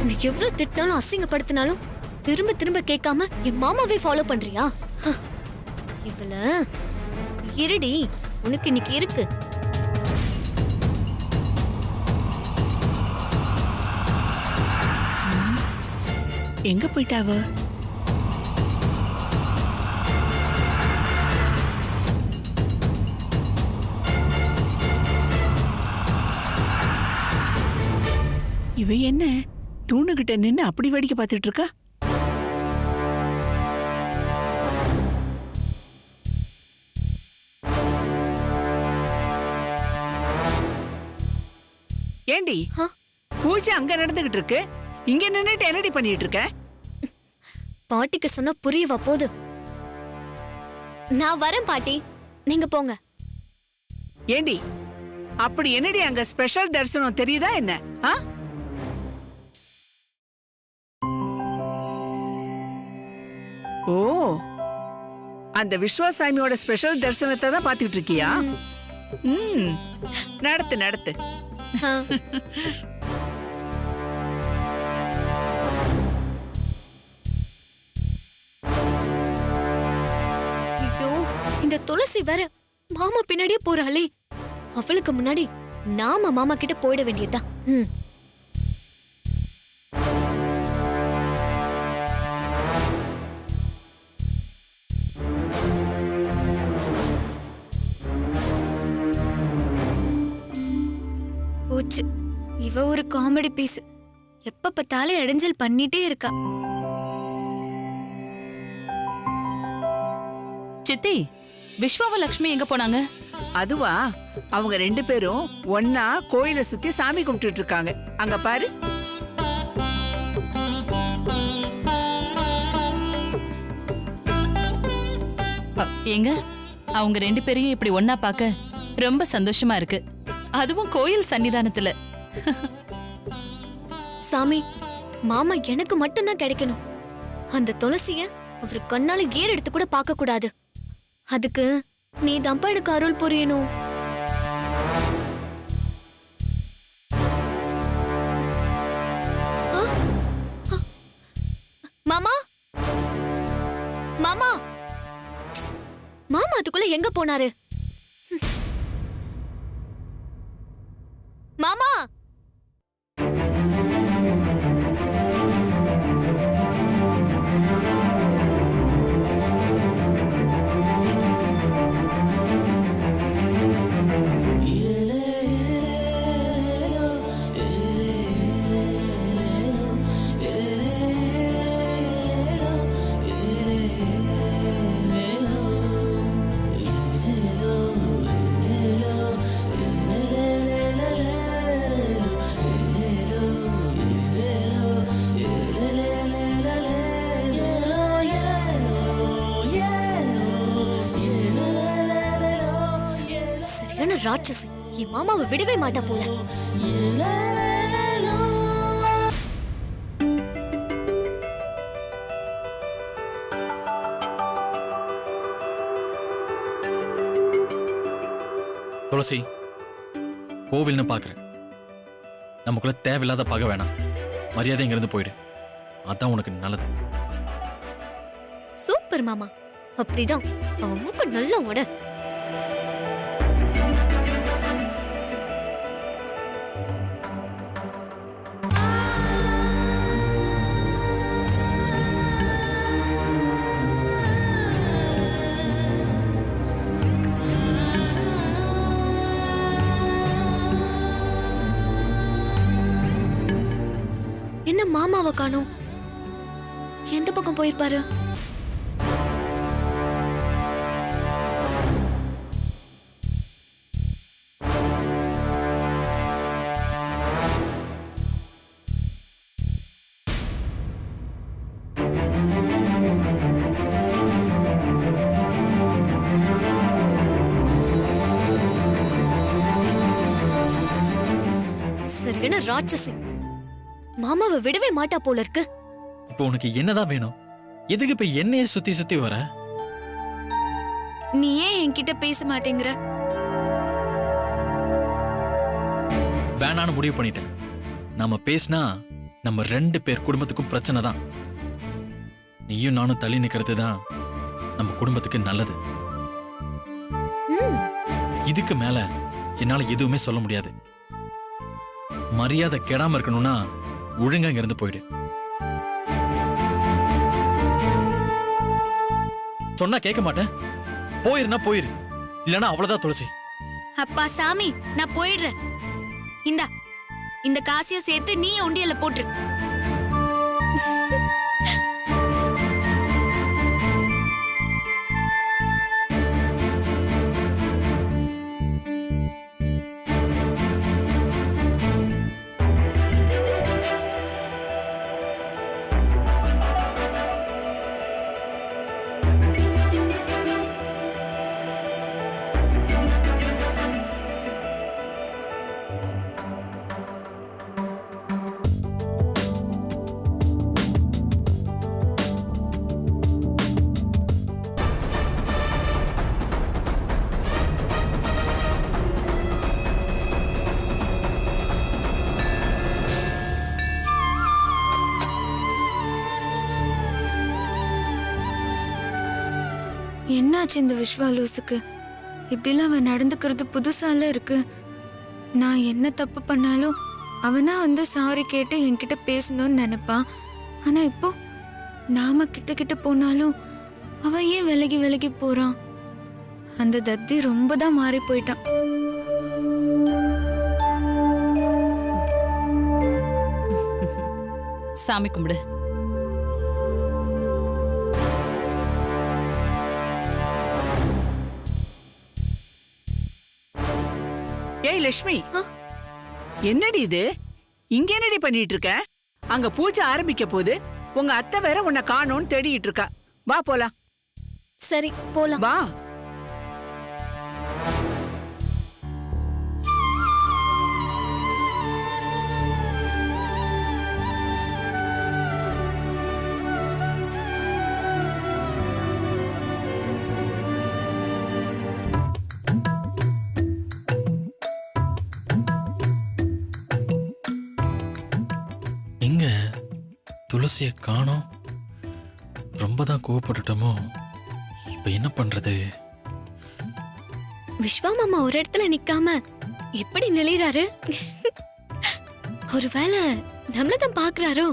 நீ எவ்வளவு திட்டினாலும் அசிங்கப்படுத்தினாலும் திரும்ப திரும்ப கேட்காம என் மாமாவே ஃபாலோ பண்றியா? இவள இருடி, உனக்கு இன்னைக்கு இருக்கு. எங்க போயிட்டாவ? இவ என்ன தூணுகிட்ட நின்னு அப்படி வேடிக்கை பார்த்துட்டு இருக்கா? ஏண்டி, பூஜை அங்க நடந்துகிட்டு இருக்கு, இங்க நின்னுட்டு என்னடி பண்ணிட்டு இருக்க? பாட்டிக்கு சொன்னா புரியவா போது? நான் வரேன் பாட்டி, நீங்க போங்க. ஏண்டி, அப்படி என்னடி அங்க ஸ்பெஷல் தரிசனம் தெரியுதா என்ன? ஓ, அந்த விஸ்வாசாமியோட ஸ்பெஷல் தரிசனத்தை தான் பாத்துட்டு இருக்கியா? நடத்து நடத்து. ஐயோ, இந்த துளசி வேற மாமா பின்னாடியே போறாளே. அவளுக்கு முன்னாடி நாம மாமா கிட்ட போயிட வேண்டியதுதான். போச்சு, இவ ஒரு காமெடி பீஸ். எப்ப பார்த்தாலும் இடைஞ்சல் பண்ணிட்டே இருக்கா. சித்தி, விஸ்வாவும் லக்ஷ்மி எங்க போனாங்க? அதுவா, அவங்க 2 பேரும் ஒன்னா கோயிலை சுத்தி சாமி கும்பிட்டு இருக்காங்க. அங்க பாரு. ஏங்க, அவங்க 2 பேரையும் இப்படி ஒன்னா பார்க்க ரொம்ப சந்தோஷமா இருக்கு. அதுவும் கோயில் சன்னிதானத்துல. சாமி, மாமா எனக்கு மட்டும்தான் கிடைக்கணும். அந்த துளசிய அவர் கண்ணால ஏர் எடுத்து கூட பார்க்க கூடாது. அதுக்கு நீ தான்ப்பா எனக்கு அருள் புரியணும். மாமா, மாமா, மாமா அதுக்குள்ள எங்க போனாரு? மாமா, ராட்சசி என் மாமாவை விடவே மாட்டா போல. துளசி, கோவில்னு பாக்குறேன். நமக்குள்ள தேவையில்லாத பகை வேணாம். மரியாதை இங்கிருந்து போயிடு. அதான் உனக்கு நல்லது. சூப்பர் மாமா, அப்படிதான். அவன் மூக்கு நல்லா ஓட. என்ன மாமாவை காணோம்? எந்த பக்கம் போயிருப்பாரு? சரியான ராட்சசி, மாமாவை விடவே மாட்டா போல இருக்கு. இப்போ உனக்கு என்னதான் வேணும்? எதுக்கு இப்ப என்னைய சுத்தி சுத்தி வர? நீ ஏன் என்கிட்ட பேச மாட்டேங்கிற? வேணான்னு முடிவு பண்ணிட்டேன். நாம பேசினா நம்ம 2 பேர் குடும்பத்துக்கும் பிரச்சனை தான். நீயும் நானும் தள்ளி நிக்கிறது தான் நம்ம குடும்பத்துக்கு நல்லது. இதுக்கு மேல என்னால எதுவுமே சொல்ல முடியாது. மரியாதை கெடாம இருக்கணும்னா ஒழுங்கா இங்க இருந்து போயிடு. சொன்னா கேட்க மாட்டேன். போயிருனா போயிரு, இல்லனா அவ்வளவுதான் துளசி. அப்பா சாமி, நான் போயிடுறேன். இந்த காசையும் சேர்த்து நீ உண்டியல்ல போட்டுரு. என்னாச்சு இந்த விஸ்வா லூசுக்கு? இப்படிலாம் அவன் நடந்துக்கிறது புதுசால இருக்கு. நான் என்ன தப்பு பண்ணாலும் அவனா வந்து சாரி கேட்டு என்கிட்ட பேசணும்னு நினைப்பான். ஆனா இப்போ நாம கிட்ட போனாலும் அவன் ஏன் விலகி விலகி போறான்? அந்த தத்தி ரொம்ப தான் மாறி போயிட்டான். சாமி கும்பிடு. ஏய் லட்சுமி, என்னடி இது? இங்க என்னடி பண்ணிட்டு இருக்க? அங்க பூஜை ஆரம்பிக்க போது உங்க அத்தை வேற உன்னை காணோன்னு தேடிட்டு இருக்கா. வா போலாம். சரி போலாம். வா. எங்க துளசிய காணோம்? ரொம்ப தான் கோவப்பட்டுட்டோமோ? இப்ப என்ன பண்றது? விஸ்வா மாமா ஒரு இடத்துல நிக்காம எப்படி நிலைறாரு? ஒருவேளை நம்மள தான் பாக்குறாரோ?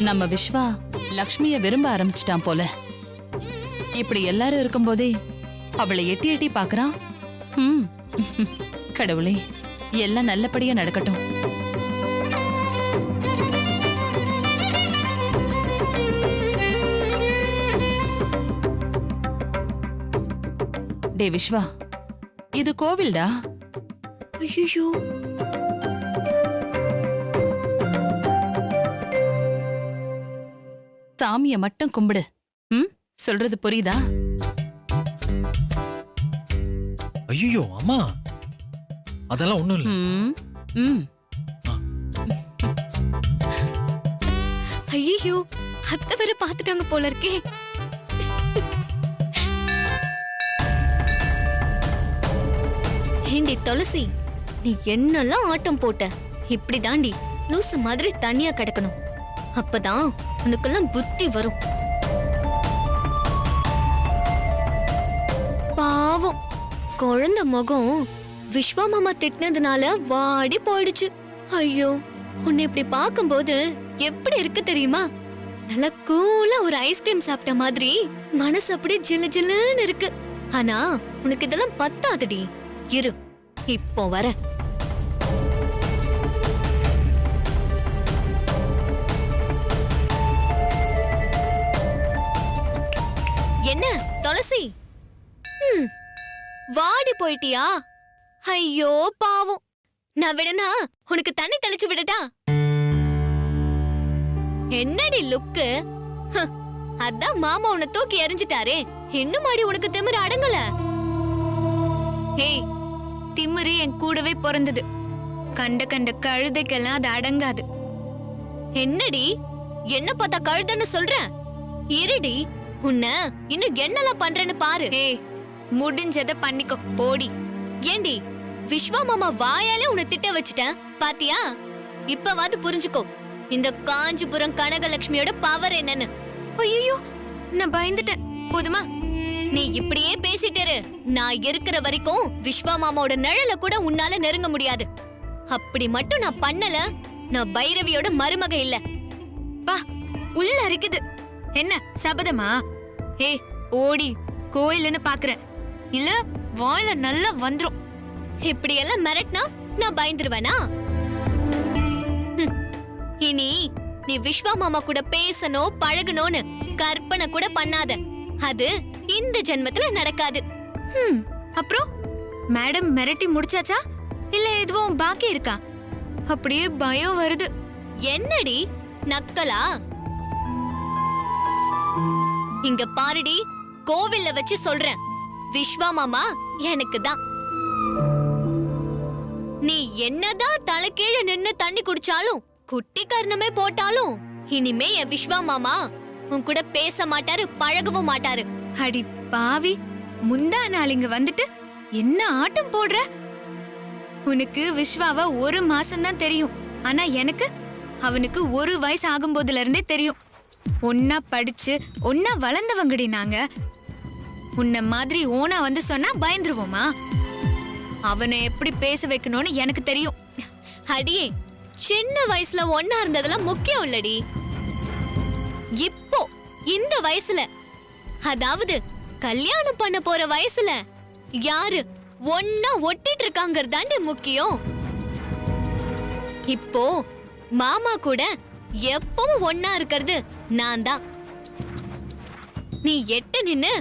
நம்ம விஸ்வா லக்ஷ்மிய விரும்ப ஆரம்பிச்சிட்டான் போல. இப்படி எல்லாரும் இருக்கும்போதே அவளை எட்டி எட்டி பாக்குறான். கடவுளே, எல்லாம் நல்லபடியா நடக்கட்டும். டே விஸ்வா, இது கோவில்டா. ஐயோ, சாமிய மட்டும் கும்பிடு. சொல்றது புரியுதா? ஐயோ அம்மா, அதெல்லாம் ஒண்ணும் இல்ல. ஐயோ, அத்தை வேற பாத்துட்டாங்க போல இருக்கே. ஏண்டி துளசி, நீ என்னெல்லாம் ஆட்டம் போட்ட? இப்படி தாண்டி லூசு மாதிரி தனியா கிடக்கணும். அப்பதான் உனக்கெல்லாம் புத்தி வரும். பாவம் குழந்தை முகம் விஸ்வா மாமா திட்டினதுனால வாடி போயிடுச்சு. ஐயோ, உன்னை இப்படி பாக்கும்போது எப்படி இருக்கு தெரியுமா? நல்ல கூலா ஒரு ஐஸ்கிரீம் சாப்பிட்ட மாதிரி மனசு அப்படியே ஜில்லு ஜில்லுன்னு இருக்கு. ஆனா உனக்கு இதெல்லாம் பத்தாதடி. இரு, இப்போ வர. என்ன துளசி, வாடி போயிட்டியா? ஐயோ பாவம். நான் விடனா உனக்கு தண்ணி தெளிச்சு விடட்டா? என்னடி லுக்கு? அதான் மாமா உன்னை தூக்கி எறிஞ்சிட்டாரே, இன்னும் மாடி உனக்கு திமிரு அடங்கல? ஏய், திமிரு என் கூடவே பிறந்தது. கண்ட கண்ட கழுதைக்கெல்லாம் அது அடங்காது. என்னடி என்ன பார்த்தா கழுதன்னு சொல்ற? இருடி, உன்னை இன்னும் என்னெல்லாம் பண்றேன்னு பாரு. ஏய், முடிஞ்சத பண்ணிக்கோ, போடி. ஏண்டி விஸ்வா மாமா வாயாலே உன்னை திட்ட வச்சுட்டேன் பாத்தியா? இப்பவாது புரிஞ்சுக்கோ இந்த காஞ்சிபுரம் கனகலட்சுமியோட பவர் என்னன்னு. ஐயோ, நான் பயந்துட்டேன். போதுமா? நீ இப்படியே பேசிட்டேரு, நான் இருக்கிற வரைக்கும் விஸ்வா மாமாவோட நிழல கூட உன்னால நெருங்க முடியாது. அப்படி மட்டும் நான் பண்ணல, நான் பைரவியோட மருமக இல்ல. பா, உள்ள இருக்குது. என்ன சபதமா? ஏய், ஓடி. கோயில்னு பாக்குறேன், இல்ல வாயில நல்லா வந்துரும். இப்படி எல்லாம் மிரட்டினா நான் பயந்துருவேனா? இனி நீ விஸ்வா மாமா கூட பேசணும் பழகணும்னு கற்பனை கூட பண்ணாத. அது இந்த ஜென்மத்துல நடக்காது. அப்புறம் மேடம் மிரட்டி முடிச்சாச்சா, இல்ல எதுவும் பாக்கி இருக்கா? அப்படியே பயம் வருது. என்னடி நக்கலா? இங்க பாருடி, கோவில்ல வச்சு சொல்றேன், விஸ்வா மாமா எனக்கு தான். நீ என்னதான் தலைகீழ நின்னு தண்ணி குடிச்சாலும், குட்டி கர்ணமே போட்டாலும், இனிமே என் விஸ்வா மாமா உன் கூட பேச மாட்டாரு, பழகவும் மாட்டாரு. அடி பாவி, முந்தா நாள் இங்க வந்துட்டு என்ன ஆட்டம் போடுற? உனக்கு விஸ்வாவ 1 மாசம்தான் தெரியும், ஆனா எனக்கு அவனுக்கு 1 வயசு ஆகும்போதுல இருந்தே தெரியும். ஒன்னா படிச்சு ஒன்னா வளர்ந்தவங்கடி நாங்க. உன்ன மாதிரி ஓனா வந்து சொன்னா பயந்துருவோமா? அவனை எப்படி பேச வைக்கணும்னு எனக்கு தெரியும். அடியே, சின்ன வயசுல ஒன்னா இருந்ததெல்லாம் முக்கியம் இல்லடி. இப்போ இந்த வயசுல, அதாவது கல்யாணம் பண்ண போற வயசுல யாரு ஒன்னா ஒட்டிட்டு இருக்காங்கறதாண்டி முக்கியம். இப்போ மாமா கூட எப்பவும் ஒன்னா இருக்கிறது நான் தான். நீ எட்டு நின்னு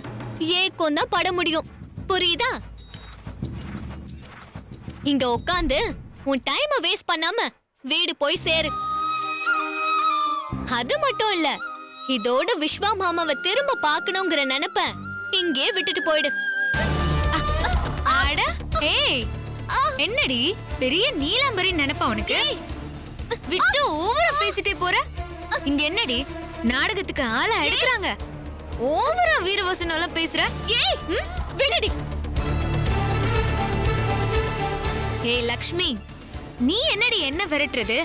ஏக்கம் தான் பட முடியும், புரியுதா? இங்க உட்காந்து உன் டைமை வேஸ்ட் பண்ணாம வீடு போய் சேரு. அது மட்டும் இல்ல, இதோட விஸ்வா மாமாவை திரும்ப பார்க்கணுங்கிற நினைப்ப இங்கே விட்டுட்டு போயிடு. அட, ஏய், என்னடி பெரிய நீலாம்பரி நினைப்பா உனக்கு? விட்டு ஓவரா பேசிட்டே போற. இங்க என்னடி நாடகத்துக்கு ஆளா எடுக்கறாங்க, ஓவரா வீரவசனம் எல்லாம் பேசுற? ஏய், விடுடி. ஏய் லக்ஷ்மி, நீ என்னடி என்ன விரட்டுறது?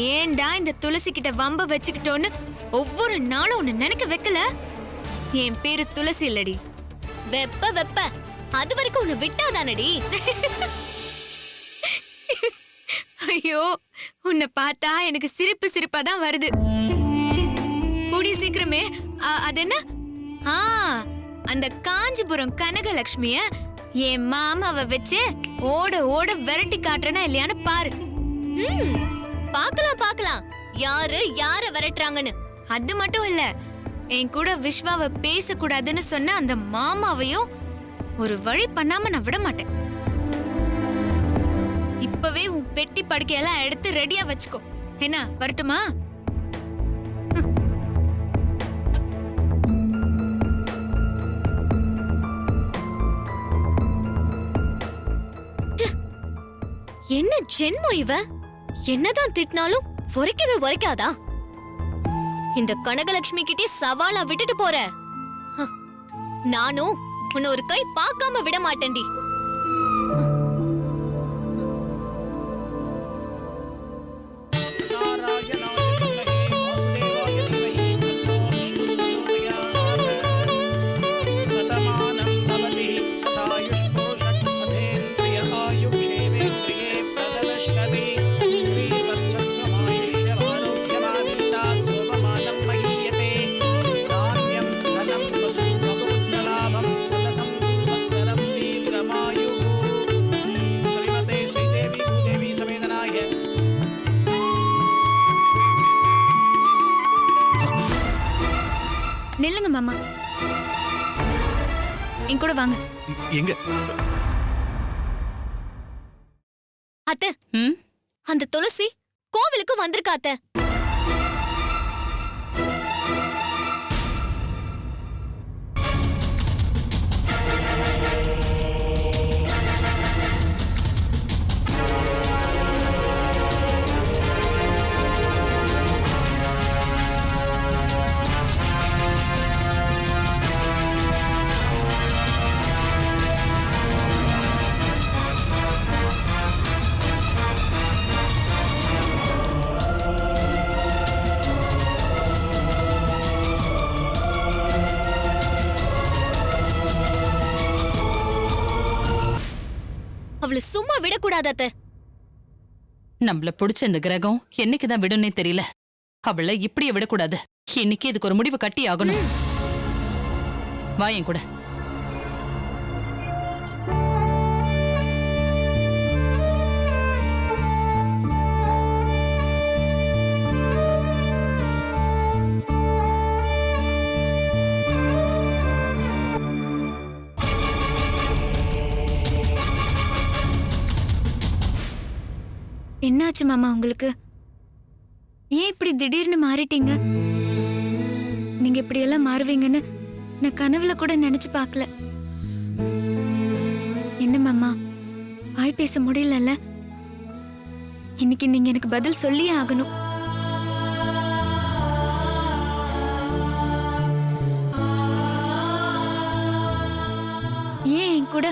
ஏன்டா இந்த துளசி கிட்ட வம்ப வச்சுக்கிட்டோன்னு ஒவ்வொரு நாளும் உன்னை நினைக்க வைக்கல? என் பேரு துளசி இல்லடி. வெப்ப வெப்ப, அது வரைக்கும் உன்னை விட்டாதானடி. ஐயோ, உன்னை பார்த்தா எனக்கு சிரிப்பு சிரிப்பா தான் வருது. கூடிய சீக்கிரமே அது என்ன, அந்த காஞ்சிபுரம் கனகலட்சுமிய என் மாமாவை வச்சு ஓட ஓட விரட்டி காட்டுறனா இல்லையான்னு பாரு. பாக்கலாம் பாக்கலாம், யாரு யார விரட்டுறாங்கன்னு. அது மட்டும் இல்ல, என் கூட விஸ்வாவை பேசக்கூடாதுன்னு சொன்ன அந்த மாமாவையும் ஒரு வழி பண்ணாம நான் விட மாட்டேன். இப்பவே உன் பெட்டி படுக்கையெல்லாம் எடுத்து ரெடியா வச்சுக்கோ. என்ன, வரட்டுமா? என்ன ஜென்மம் இவ? என்னதான் திட்டினாலும் உரைக்கவே உரைக்காதா? இந்த கனகலட்சுமி கிட்டே சவாலா விட்டுட்டு போற. நானும் உன்னை ஒரு கை பார்க்காம விட மாட்டேன்டி. மாமா, என் கூட வாங்க. எங்க? அத்தை, ம் அந்த துளசி கோவிலுக்கு வந்திருக்கா அத்தை. அவளை சும்மா விடக்கூடாது அத்தை. நம்மள பிடிச்ச இந்த கிரகம் என்னைக்குதான் விடும்னே தெரியல. அவளை இப்படியே விடக்கூடாது. இன்னைக்கு இதுக்கு ஒரு முடிவு கட்டி ஆகணும். வா என் கூட. என்னாச்சு மாமா உங்களுக்கு? ஏன் இப்படி திடீர்னு மாறிட்டீங்க? நீங்க இப்படி எல்லாம் மாறுவீங்கன்னு நான் கனவுல கூட நினைச்சு பார்க்கல. என்ன மாமா, வாய் பேச முடியலல்ல? இன்னைக்கு நீங்க எனக்கு பதில் சொல்லியே ஆகணும். ஏன் என் கூட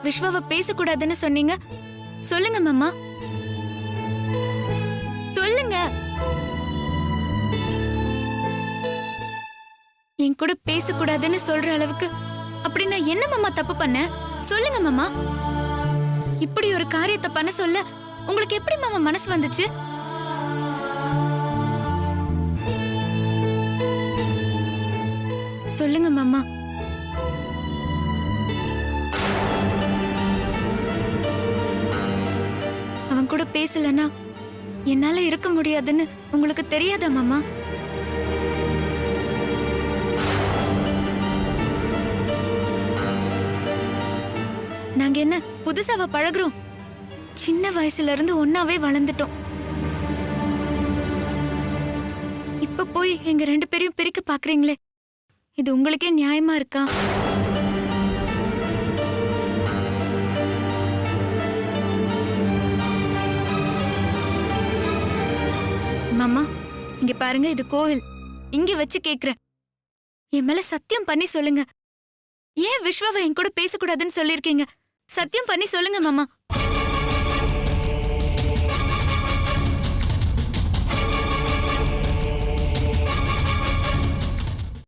விஸ்வாவை பேசக்கூடாதுன்னு சொன்னீங்க? சொல்லுங்க மாமா, சொல்லுங்க. என் கூட பேசக்கூடாதுன்னு சொல்ற அளவுக்கு அப்படி நான் என்ன மாமா தப்பு பண்ண? சொல்லுங்க மாமா. இப்படி ஒரு காரியத்தை பண்ண சொல்ல உங்களுக்கு எப்படி மாமா மனசு வந்துச்சு? சொல்லுங்க மாமா. அவன் கூட பேசலனா என்னால இருக்க முடியாதுன்னு உங்களுக்கு தெரியாதா மாமா? நாங்க என்ன புதுசாவா பழகுறோம்? சின்ன வயசுல இருந்து ஒன்னாவே வளர்ந்துட்டோம். இப்ப போய் எங்க 2 பேரையும் பிரிக்க பாக்குறீங்களே, இது உங்களுக்கே நியாயமா இருக்கா? மாமா, இங்க பாருங்க, இது கோவில். இங்க வச்சு கேக்குறேன், என் மேல சத்தியம் பண்ணி சொல்லுங்க. ஏன் விஸ்வாவை என் கூட பேசக்கூடாதுன்னு சொல்லிருக்கீங்க? சத்தியம் பண்ணி சொல்லுங்க மாமா.